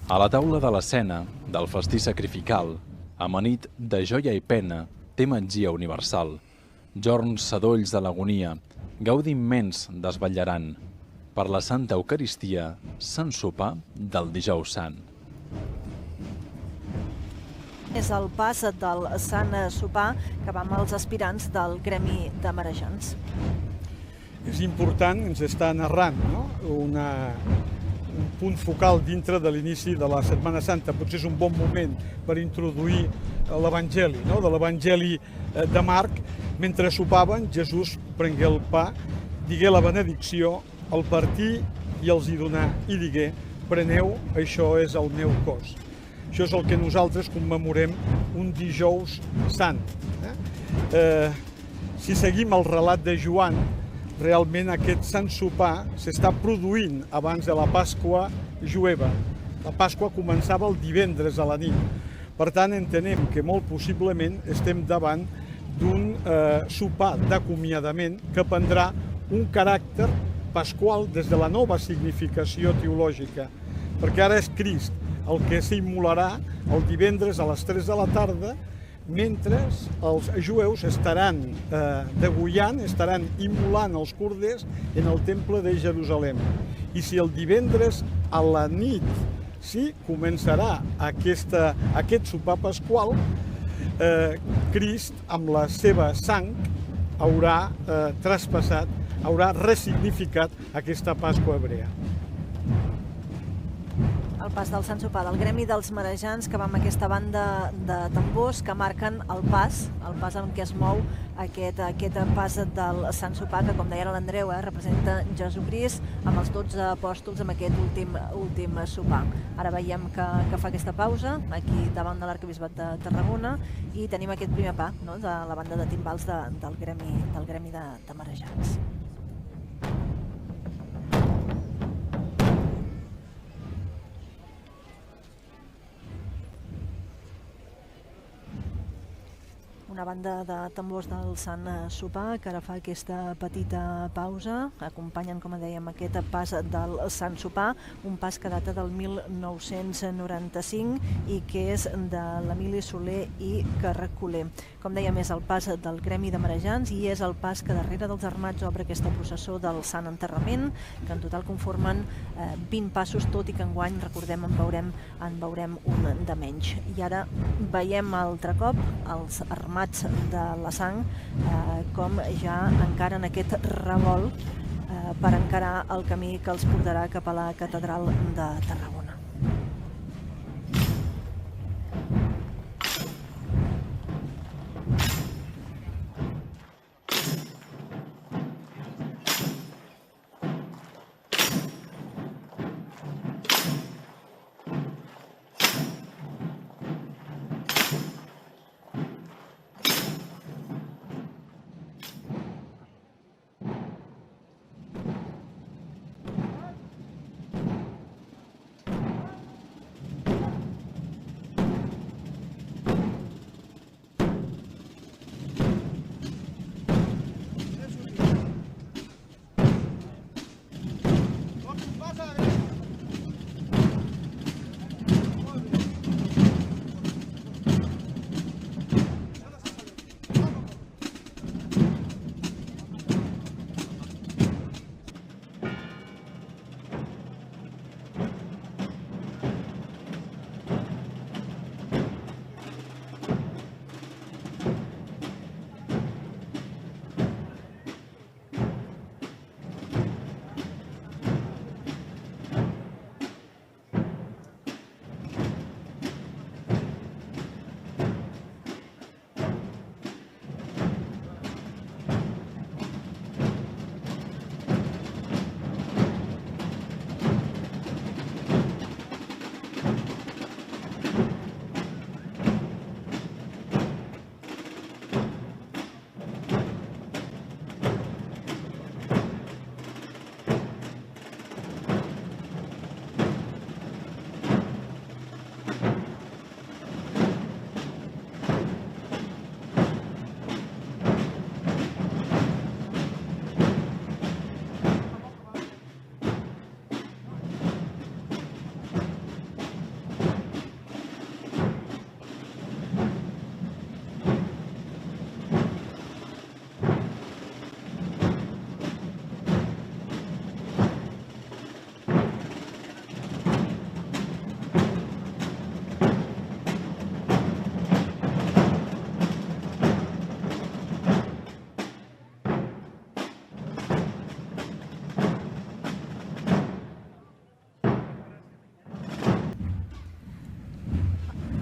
A la taula de l'escena, del festí sacrifical, amanit de joia i pena, té màgia universal. Jorns sadolls de l'agonia, gaudi immens desvetllaran. Per la Santa Eucaristia, sant sopar del Dijous Sant. És el pas del Sant Sopar que va amb els aspirants del Gremi de Marejants. És important, ens està narrant, no? Un punt focal dintre de l'inici de la Setmana Santa. Potser és un bon moment per introduir l'Evangeli, no? De l'Evangeli de Marc. Mentre sopaven, Jesús prengué el pa, digué la benedicció, el partí i els hi donà, i digué: preneu, això és el meu cos. Això és el que nosaltres commemorem un Dijous Sant. Si seguim el relat de Joan, realment aquest Sant Sopar s'està produint abans de la Pasqua jueva. La Pasqua començava el divendres a la nit. Per tant, entenem que molt possiblement estem davant d'un sopar d'acomiadament que prendrà un caràcter pasqual des de la nova significació teològica, perquè ara és Crist el que s'immolarà el divendres a les 3 de la tarda, mentre els jueus estaran degollant, estaran immolant els corders en el temple de Jerusalem. I si el divendres a la nit començarà aquest sopar pasqual, Crist, amb la seva sang, haurà traspassat, haurà ressignificat aquesta Pasqua hebrea. El pas del Sant Sopar del Gremi dels Marejants, que va amb aquesta banda de tambors que marquen el pas en què es mou aquest pas del Sant Sopar, que, com deia l'Andreu, representa Jesucrist amb els 12 apòstols amb aquest últim sopar. Ara veiem que fa aquesta pausa aquí davant de l'Arquebisbat de Tarragona i tenim aquest primer pas, no?, de la banda de timbals del Gremi de Marejants. Una banda de tambors del Sant Sopar que ara fa aquesta petita pausa. Acompanyen, com dèiem, aquest pas del Sant Sopar, un pas que data del 1995 i que és de l'Emili Soler i Carracoler. Com dèiem, és el pas del Gremi de Marejants i és el pas que darrere dels armats obre aquesta processó del Sant Enterrament, que en total conformen 20 passos, tot i que enguany, recordem, en veurem un de menys. I ara veiem altre cop els armats de la sang com ja encaren aquest revolt per encarar el camí que els portarà cap a la catedral de Tarragona.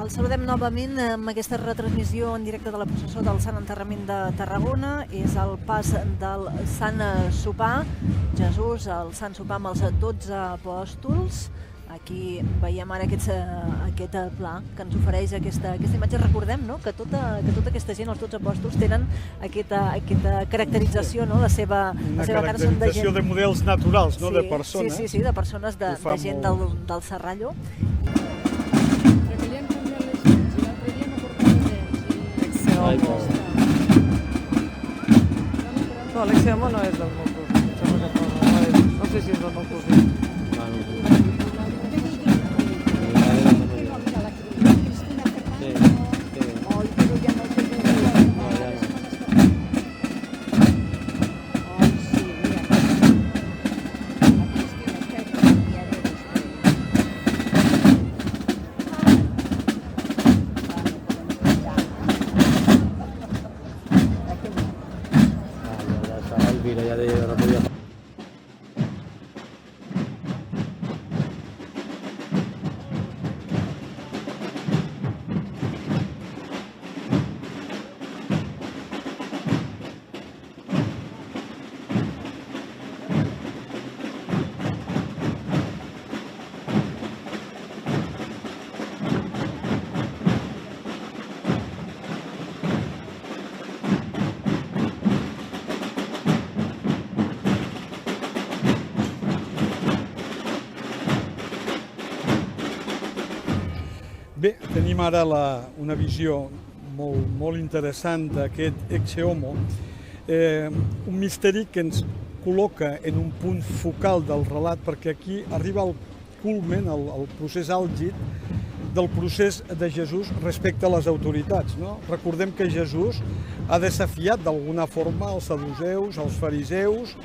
El saludem novament amb aquesta retransmissió en directe de la processó del Sant Enterrament de Tarragona. És el pas del Sant Sopar, Jesús, el Sant Sopar amb els 12 apòstols. Aquí veiem ara aquest pla que ens ofereix aquesta imatge. Recordem, no?, que tota aquesta gent, els 12 apòstols, tenen aquesta caracterització, no?, la seva cara són de gent... Una caracterització de models naturals, no?, de persones. Sí, de persones, de gent del Serrallo. No, l'extremo no és del meu cosí. No sé si és del meu cosí. Bé, tenim ara una visió molt interessant d'aquest Ecce Homo, un misteri que ens col·loca en un punt focal del relat, perquè aquí arriba al culmen, el procés àlgid del procés de Jesús respecte a les autoritats. Recordem que Jesús ha desafiat d'alguna forma els saduceus, els fariseus,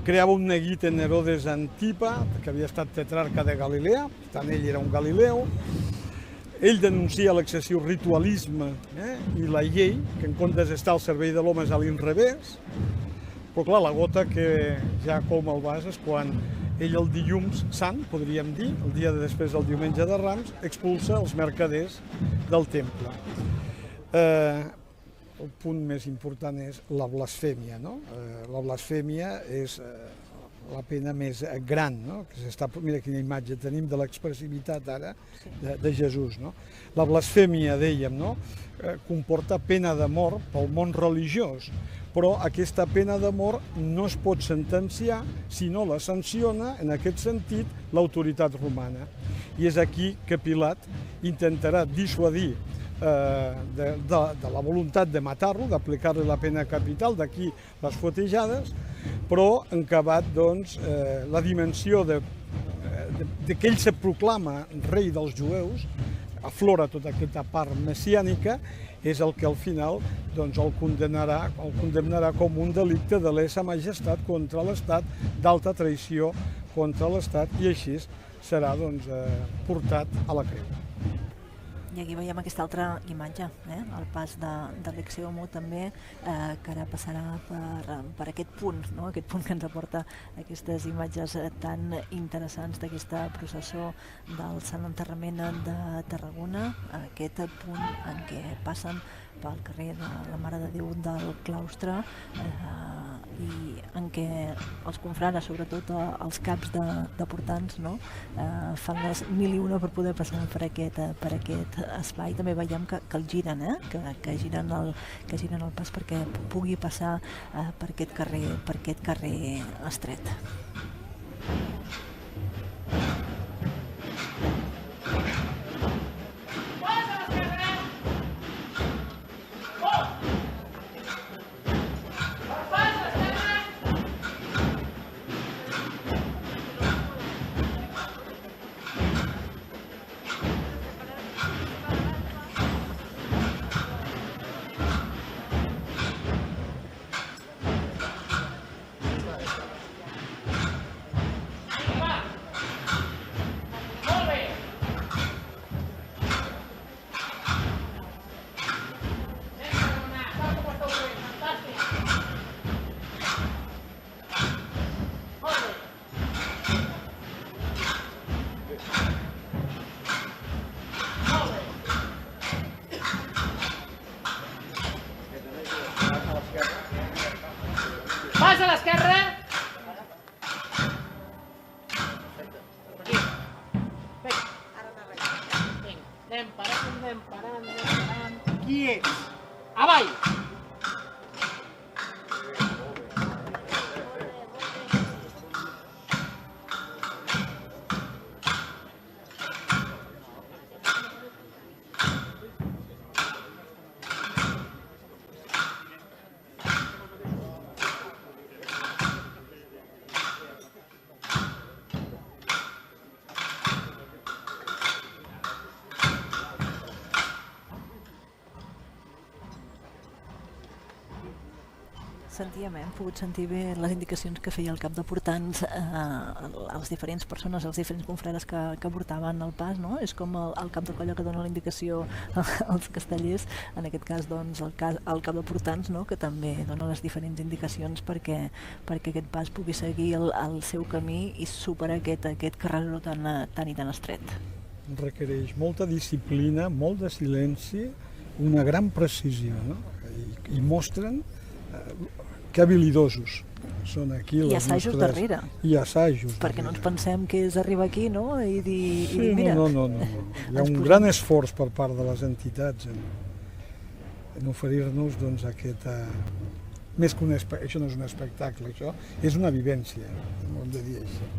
creava un neguit en Herodes Antipa, que havia estat tetrarca de Galilea, per tant ell era un galileu. Ell denuncia l'excessiu ritualisme i la llei, que en comptes d'estar al servei de l'home és a l'inrevés. Però clar, la gota que ja colma el vas és quan ell el dilluns sant, podríem dir, el dia després del diumenge de Rams, expulsa els mercaders del temple. El punt més important és la blasfèmia. La blasfèmia és la pena més gran, mira quina imatge tenim de l'expressivitat ara de Jesús. La blasfèmia, dèiem, comporta pena de mort pel món religiós, però aquesta pena de mort no es pot sentenciar si no la sanciona, en aquest sentit, l'autoritat romana. I és aquí que Pilat intentarà dissuadir de la voluntat de matar-lo, d'aplicar-li la pena capital, d'aquí les fotejades, però en acabat la dimensió de que ell se proclama rei dels jueus, aflora tota aquesta part messiànica, és el que al final el condemnarà com un delicte de lesa majestat contra l'Estat, d'alta traïció contra l'Estat, i així serà portat a la creu. I aquí veiem aquesta altra imatge, el pas de l'Ecce Homo també, que ara passarà per aquest punt, aquest punt que ens aporta aquestes imatges tan interessants d'aquesta processó del Sant Enterrament de Tarragona, aquest punt en què passen pel carrer de la Mare de Déu del Claustre, i en què els confrares, sobretot els caps de portants, fan les 1001 per poder passar per aquest espai. També veiem que el giren, que giren el pas perquè pugui passar per aquest carrer estret. a l'esquerra. Aquí. Vinga. Anem parant. Quiets. Avall. Sentíem, hem pogut sentir bé les indicacions que feia el cap de portants a les diferents persones, als diferents confreres que portaven el pas, no? És com el cap de colla que dona la indicació als castellers, en aquest cas doncs, el cap de portants, no? Que també dona les diferents indicacions perquè aquest pas pugui seguir el seu camí i superar aquest carreró tan i tan estret. Requereix molta disciplina, molt de silenci, una gran precisió, no? I mostren que habilidosos són aquí les assajos nostres... darrere. I assajos perquè no ens pensem que és arribar aquí, no? I dir, mira... No. Hi ha un gran esforç per part de les entitats en oferir-nos doncs, aquest... Més que això no és un espectacle, això és una vivència, ho hem de dir així.